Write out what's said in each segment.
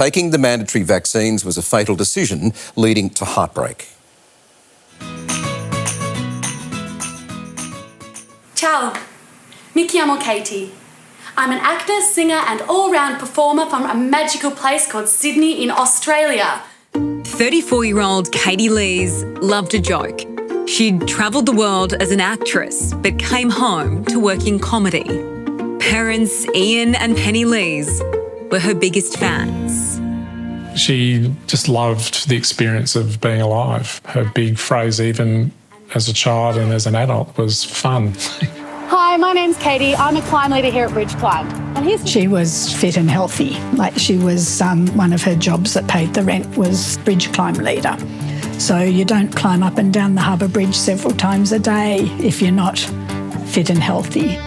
Taking the mandatory vaccines was a fatal decision, leading to heartbreak. Ciao, mi chiamo Katie. I'm an actor, singer and all-round performer from a magical place called Sydney in Australia. 34-year-old Katie Lees loved a joke. She'd travelled the world as an actress, but came home to work in comedy. Parents Ian and Penny Lees were her biggest fans. She just loved the experience of being alive. Her big phrase, even as a child and as an adult, was fun. Hi, my name's Katie. I'm a climb leader here at Bridge Climb. And She was fit and healthy. Like she was, one of her jobs that paid the rent was bridge climb leader. So you don't climb up and down the harbour bridge several times a day if you're not fit and healthy.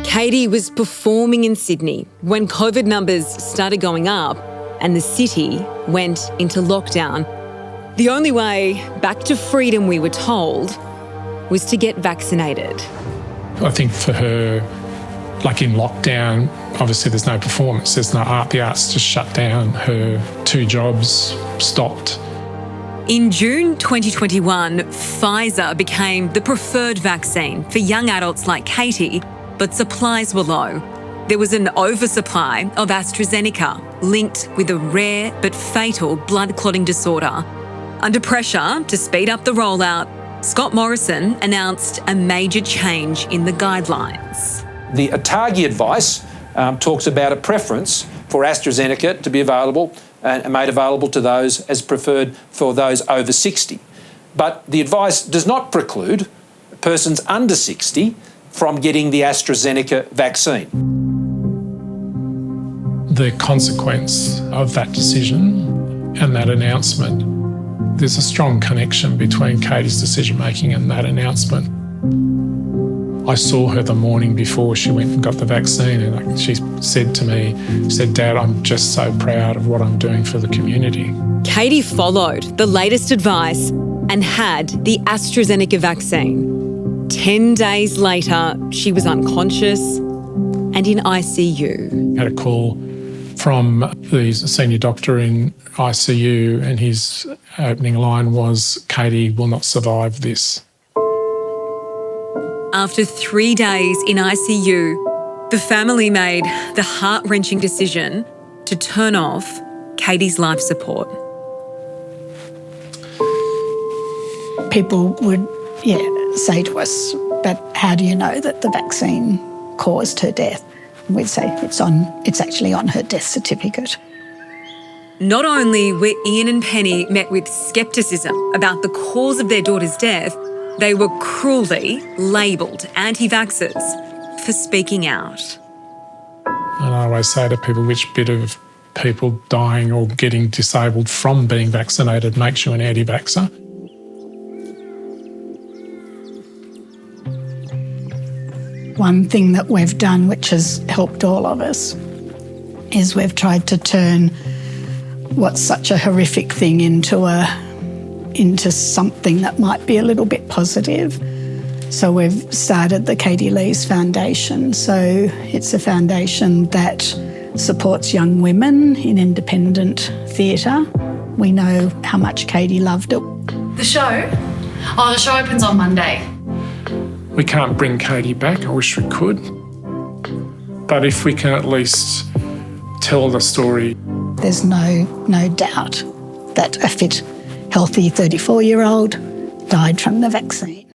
Katie was performing in Sydney when COVID numbers started going up and the city went into lockdown. The only way back to freedom, we were told, was to get vaccinated. I think for her, like in lockdown, obviously there's no performance, there's no art. The arts just shut down. Her 2 jobs stopped. In June 2021, Pfizer became the preferred vaccine for young adults like Katie, but supplies were low. There was an oversupply of AstraZeneca linked with a rare but fatal blood clotting disorder. Under pressure to speed up the rollout, Scott Morrison announced a major change in the guidelines. The ATAGI advice talks about a preference for AstraZeneca to be available and made available to those as preferred for those over 60. But the advice does not preclude persons under 60 from getting the AstraZeneca vaccine. The consequence of that decision and that announcement, there's a strong connection between Katie's decision-making and that announcement. I saw her the morning before she went and got the vaccine, and she said to me, "Dad, I'm just so proud of what I'm doing for the community." Katie followed the latest advice and had the AstraZeneca vaccine. 10 days later, she was unconscious and in ICU. I had a call from the senior doctor in ICU, and his opening line was, "Katie will not survive this." After 3 days in ICU, the family made the heart-wrenching decision to turn off Katie's life support. People would, say to us, "But how do you know that the vaccine caused her death?" And we'd say it's actually on her death certificate. Not only were Ian and Penny met with scepticism about the cause of their daughter's death, they were cruelly labelled anti-vaxxers for speaking out. And I always say to people, which bit of people dying or getting disabled from being vaccinated makes you an anti-vaxxer? One thing that we've done, which has helped all of us, is we've tried to turn what's such a horrific thing into something that might be a little bit positive. So we've started the Katie Lees Foundation. So it's a foundation that supports young women in independent theatre. We know how much Katie loved it. The show? Oh, the show opens on Monday. We can't bring Katie back. I wish we could. But if we can at least tell the story. There's no doubt that a fit, healthy 34-year-old died from the vaccine.